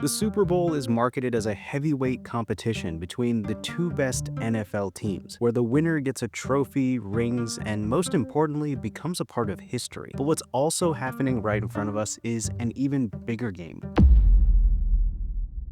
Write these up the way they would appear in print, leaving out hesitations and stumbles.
The Super Bowl is marketed as a heavyweight competition between the two best NFL teams, where the winner gets a trophy, rings, and most importantly, becomes a part of history. But what's also happening right in front of us is an even bigger game.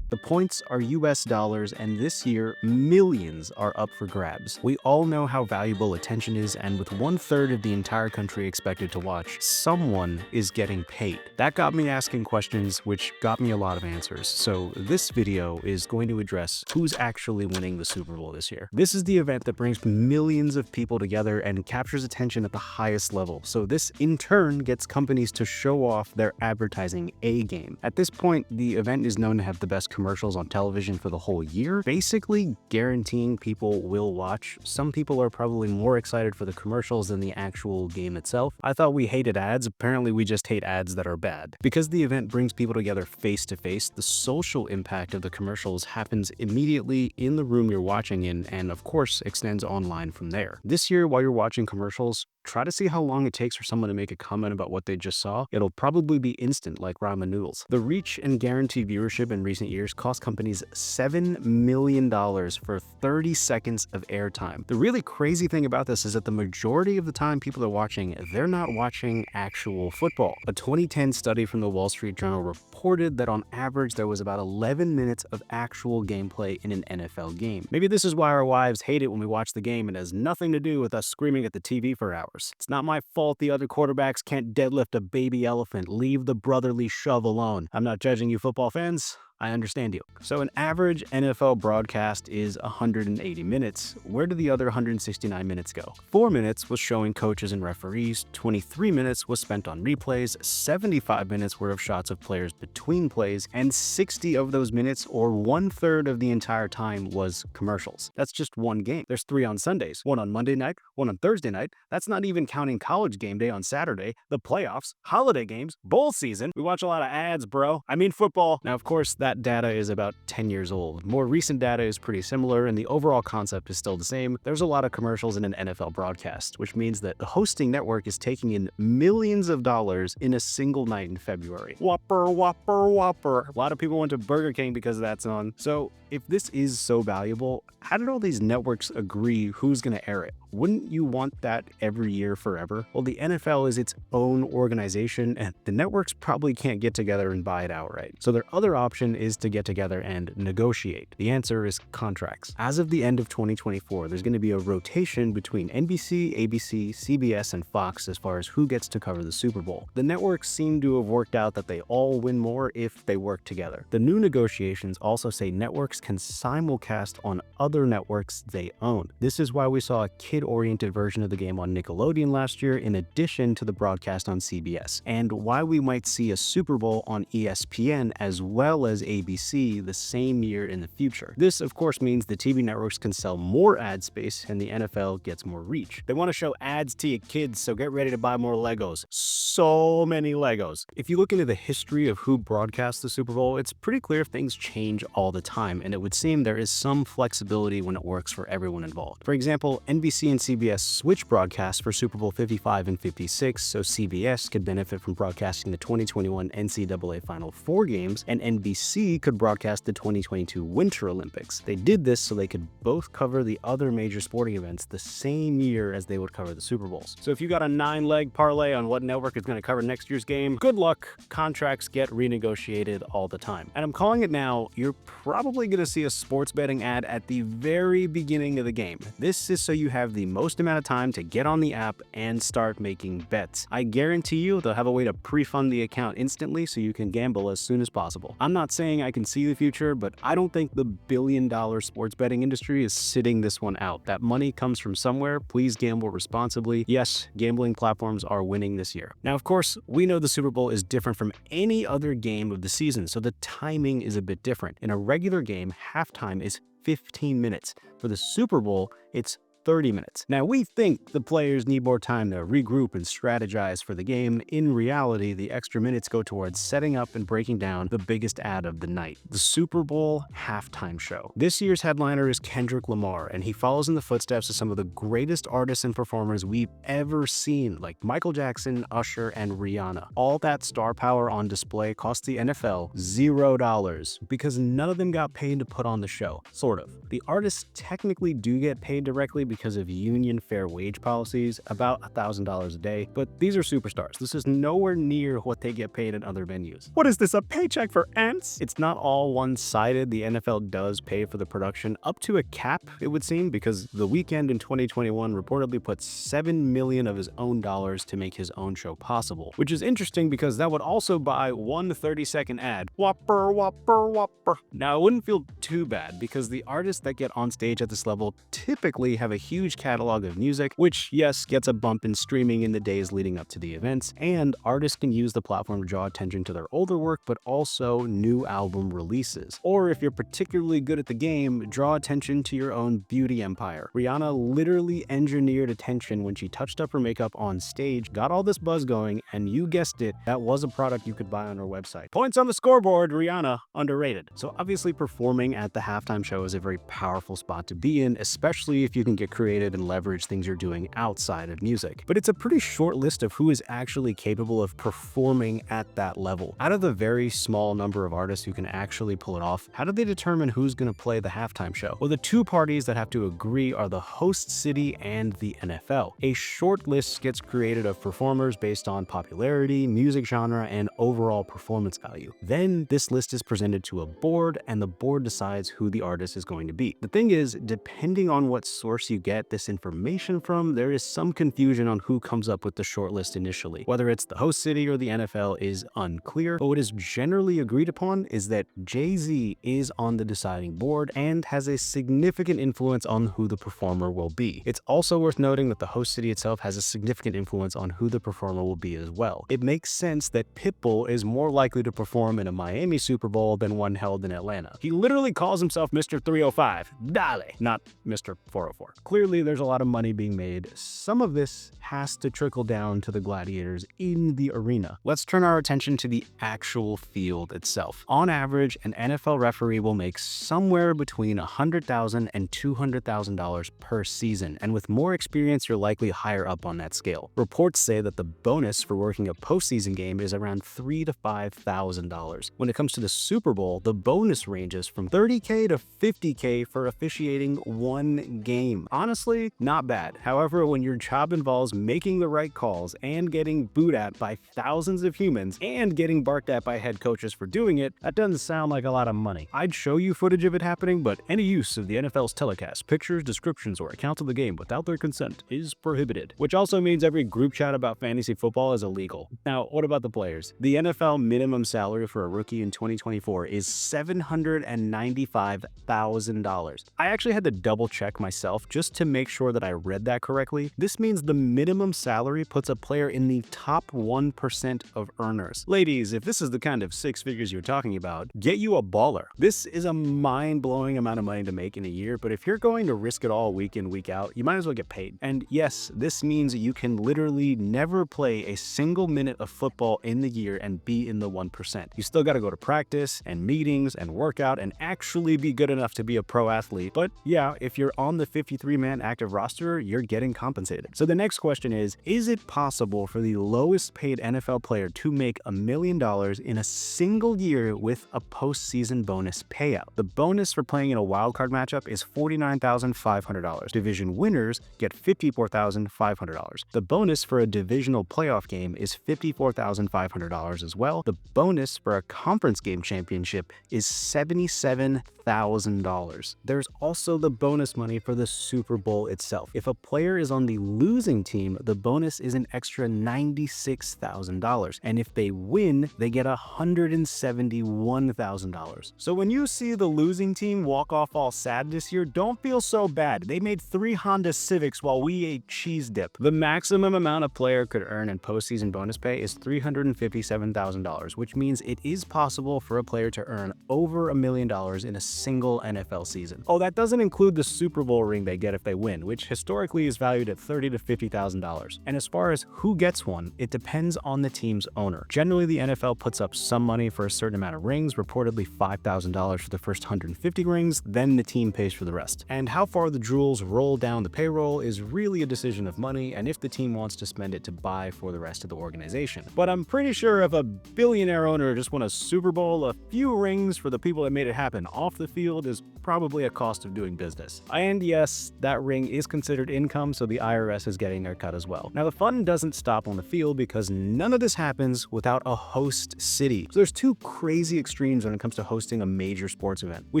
The points are US dollars, and this year, millions are up for grabs. We all know how valuable attention is, and with 1/3 of the entire country expected to watch, someone is getting paid. That got me asking questions, which got me a lot of answers. So this video is going to address who's actually winning the Super Bowl this year. This is the event that brings millions of people together and captures attention at the highest level. So this, in turn, gets companies to show off their advertising A game. At this point, the event is known to have the best commercials on television for the whole year, basically guaranteeing people will watch. Some people are probably more excited for the commercials than the actual game itself. I thought we hated ads. Apparently we just hate ads that are bad. Because the event brings people together face to face, the social impact of the commercials happens immediately in the room you're watching in, and of course extends online from there. This year, while you're watching commercials, try to see how long it takes for someone to make a comment about what they just saw. It'll probably be instant, like ramen noodles. The reach and guaranteed viewership in recent years cost companies $7 million for 30 seconds of airtime. The really crazy thing about this is that the majority of the time people are watching, they're not watching actual football. A 2010 study from the Wall Street Journal reported that on average there was about 11 minutes of actual gameplay in an NFL game. Maybe this is why our wives hate it when we watch the game and has nothing to do with us screaming at the TV for hours. It's not my fault the other quarterbacks can't deadlift a baby elephant. Leave the brotherly shove alone. I'm not judging you football fans. I understand you. So an average NFL broadcast is 180 minutes. Where do the other 169 minutes go? 4 minutes was showing coaches and referees, 23 minutes was spent on replays, 75 minutes were of shots of players between plays, and 60 of those minutes, or 1/3 of the entire time, was commercials. That's just one game. There's 3 on Sundays, 1 on Monday night, 1 on Thursday night. That's not even counting college game day on Saturday, the playoffs, holiday games, bowl season. We watch a lot of ads, bro. I mean football. Now, of course, that data is about 10 years old. More recent data is pretty similar, and the overall concept is still the same. There's a lot of commercials in an NFL broadcast, which means that the hosting network is taking in millions of dollars in a single night in February. Whopper, whopper, whopper. A lot of people went to Burger King because that's on. So if this is so valuable, how did all these networks agree who's going to air it? Wouldn't you want that every year forever? Well, the NFL is its own organization, and the networks probably can't get together and buy it outright. So their other option is to get together and negotiate. The answer is contracts. As of the end of 2024, there's going to be a rotation between NBC, ABC, CBS, and Fox as far as who gets to cover the Super Bowl. The networks seem to have worked out that they all win more if they work together. The new negotiations also say networks can simulcast on other networks they own. This is why we saw a kid-oriented version of the game on Nickelodeon last year, in addition to the broadcast on CBS, and why we might see a Super Bowl on ESPN as well as ABC the same year in the future. This, of course, means the TV networks can sell more ad space and the NFL gets more reach. They want to show ads to your kids, so get ready to buy more Legos. So many Legos. If you look into the history of who broadcasts the Super Bowl, it's pretty clear things change all the time, and it would seem there is some flexibility when it works for everyone involved. For example, NBC and CBS switch broadcasts for Super Bowl 55 and 56, so CBS could benefit from broadcasting the 2021 NCAA Final Four games, and NBC could broadcast the 2022 Winter Olympics. They did this so they could both cover the other major sporting events the same year as they would cover the Super Bowls. So if you got a 9-leg parlay on what network is going to cover next year's game, good luck. Contracts get renegotiated all the time. And I'm calling it now, you're probably going to see a sports betting ad at the very beginning of the game. This is so you have the most amount of time to get on the app and start making bets. I guarantee you they'll have a way to pre-fund the account instantly so you can gamble as soon as possible. I'm not saying I can see the future, but I don't think the billion-dollar sports betting industry is sitting this one out. That money comes from somewhere. Please gamble responsibly. Yes, gambling platforms are winning this year. Now, of course, we know the Super Bowl is different from any other game of the season, so the timing is a bit different. In a regular game, halftime is 15 minutes. For the Super Bowl, it's 30 minutes. Now, we think the players need more time to regroup and strategize for the game. In reality, the extra minutes go towards setting up and breaking down the biggest ad of the night, the Super Bowl halftime show. This year's headliner is Kendrick Lamar, and he follows in the footsteps of some of the greatest artists and performers we've ever seen, like Michael Jackson, Usher, and Rihanna. All that star power on display cost the NFL $0 because none of them got paid to put on the show. Sort of. The artists technically do get paid directly because of union fair wage policies, about $1,000 a day, but these are superstars. This is nowhere near what they get paid at other venues. What is this, a paycheck for ants? It's not all one-sided. The NFL does pay for the production up to a cap, it would seem, because The Weeknd in 2021 reportedly put $7 million of his own dollars to make his own show possible, which is interesting because that would also buy one 30-second ad. Whopper, whopper, whopper. Now, it wouldn't feel too bad because the artists that get on stage at this level typically have a huge catalog of music, which, yes, gets a bump in streaming in the days leading up to the events, and artists can use the platform to draw attention to their older work, but also new album releases. Or if you're particularly good at the game, draw attention to your own beauty empire. Rihanna literally engineered attention when she touched up her makeup on stage, got all this buzz going, and you guessed it, that was a product you could buy on her website. Points on the scoreboard, Rihanna, underrated. So obviously performing at the halftime show is a very powerful spot to be in, especially if you can get creative and leverage things you're doing outside of music. But it's a pretty short list of who is actually capable of performing at that level. Out of the very small number of artists who can actually pull it off, how do they determine who's going to play the halftime show? Well, the two parties that have to agree are the host city and the NFL. A short list gets created of performers based on popularity, music genre, and overall performance value. Then this list is presented to a board, and the board decides who the artist is going to be. The thing is, depending on what source you get this information from, there is some confusion on who comes up with the short list initially. Whether it's the host city or the NFL is unclear, but what is generally agreed upon is that Jay-Z is on the deciding board and has a significant influence on who the performer will be. It's also worth noting that the host city itself has a significant influence on who the performer will be as well. It makes sense that Pitbull is more likely to perform in a Miami Super Bowl than one held in Atlanta. He literally calls himself Mr. 305. Dale, not Mr. 404. Clearly, there's a lot of money being made. Some of this has to trickle down to the gladiators in the arena. Let's turn our attention to the actual field itself. On average, an NFL referee will make somewhere between $100,000 and $200,000 per season, and with more experience, you're likely higher up on that scale. Reports say that the bonus for working a postseason game is around $3,000 to $5,000. When it comes to the Super Bowl, the bonus ranges from $30K to $50K for officiating one game. Honestly, not bad. However, when your job involves making the right calls and getting booed at by thousands of humans and getting barked at by head coaches for doing it, that doesn't sound like a lot of money. I'd show you footage of it happening, but any use of the NFL's telecast, pictures, descriptions, or accounts of the game without their consent is prohibited, which also means every group chat about fantasy football is illegal. Now, what about the players? The NFL minimum salary for a rookie in 2024 is $795,000. I actually had to double check myself just to make sure that I read that correctly. This means the minimum salary puts a player in the top 1% of earners. Ladies, if this is the kind of six figures you're talking about, get you a baller. This is a mind-blowing amount of money to make in a year, but if you're going to risk it all week in, week out, you might as well get paid. And yes, this means you can literally never play a single minute of football in the year and be in the 1%. You still got to go to practice and meetings and workout and actually be good enough to be a pro athlete. But yeah, if you're on the 53-man active roster, you're getting compensated. So the next question is it possible for the lowest paid NFL player to make $1 million in a single year with a postseason bonus payout? The bonus for playing in a wildcard matchup is $49,500. Division winners get $54,500. The bonus for a divisional playoff game is $54,500 as well. The bonus for a conference game championship is $77,000. There's also the bonus money for the Super Bowl itself. If a player is on the losing team, the bonus is an extra $96,000. And if they win, they get $171,000. So when you see the losing team walk off all sad this year, don't feel so bad. They made 3 Honda Civics while we ate cheese dip. The maximum amount a player could earn in postseason bonus pay is $357,000, which means it is possible for a player to earn over $1 million in a single NFL season. Oh, that doesn't include the Super Bowl ring they get if they win, which historically is valued at $30,000 to $50,000. And as far as who gets one, it depends on the team's owner. Generally, the NFL puts up some money for a certain amount of rings, reportedly $5,000 for the first 150 rings, then the team pays for the rest. And how far the jewels roll down the payroll is really a decision of money and if the team wants to spend it to buy for the rest of the organization. But I'm pretty sure if a billionaire owner just won a Super Bowl, a few rings for the people that made it happen off the field is probably a cost of doing business. And yes, that ring is considered income, so the IRS is getting their cut as well. Now, the fun doesn't stop on the field because none of this happens without a host city. So there's two crazy extremes when it comes to hosting a major sports event. We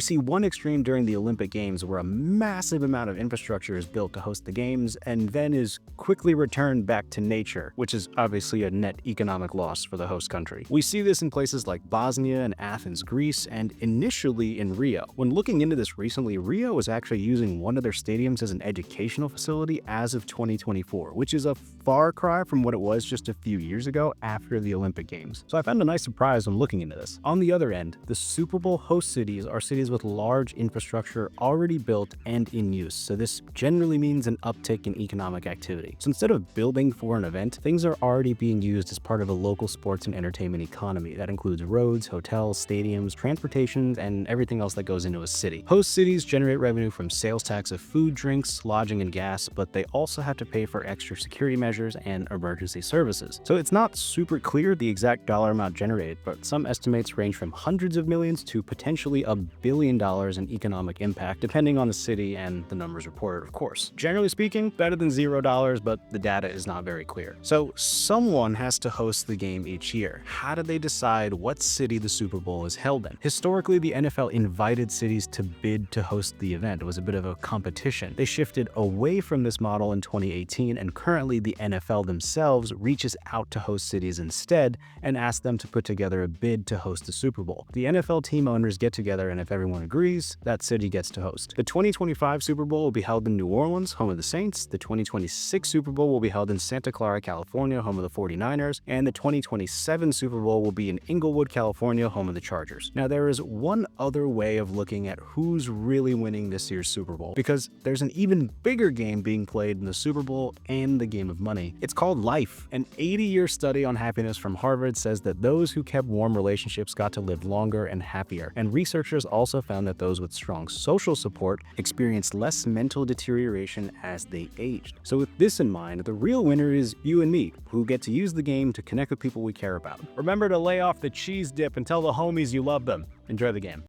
see one extreme during the Olympic Games where a massive amount of infrastructure is built to host the games and then is quickly returned back to nature, which is obviously a net economic loss for the host country. We see this in places like Bosnia and Athens, Greece, and initially in Rio. When looking into this recently, Rio was actually using one of their stadiums as an educational facility as of 2024, which is a far cry from what it was just a few years ago after the Olympic Games. So I found a nice surprise when looking into this. On the other end, the Super Bowl host cities are cities with large infrastructure already built and in use, so this generally means an uptick in economic activity. So instead of building for an event, things are already being used as part of a local sports and entertainment economy. That includes roads, hotels, stadiums, transportation, and everything else that goes into a city. Host cities generate revenue from sales tax of food, drinks, lodging, and gas, but they also have to pay for extra security measures and emergency services. So it's not super clear the exact dollar amount generated, but some estimates range from hundreds of millions to potentially $1 billion in economic impact, depending on the city and the numbers reported, of course. Generally speaking, better than $0, but the data is not very clear. So someone has to host the game each year. How do they decide what city the Super Bowl is held in? Historically, the NFL invited cities to bid to host the event. It was a bit of a competition. They shifted away from this model in 2018, and currently the NFL themselves reaches out to host cities instead and asks them to put together a bid to host the Super Bowl. The NFL team owners get together, and if everyone agrees, that city gets to host. The 2025 Super Bowl will be held in New Orleans, home of the Saints. The 2026 Super Bowl will be held in Santa Clara, California, home of the 49ers. And the 2027 Super Bowl will be in Inglewood, California, home of the Chargers. Now, there is one other way of looking at who's really winning this year's Super Bowl, because there's an even bigger game being played in the Super Bowl and the game of money. It's called life. An 80-year study on happiness from Harvard says that those who kept warm relationships got to live longer and happier. And researchers also found that those with strong social support experienced less mental deterioration as they aged. So with this in mind, the real winner is you and me, who get to use the game to connect with people we care about. Remember to lay off the cheese dip and tell the homies you love them. Enjoy the game.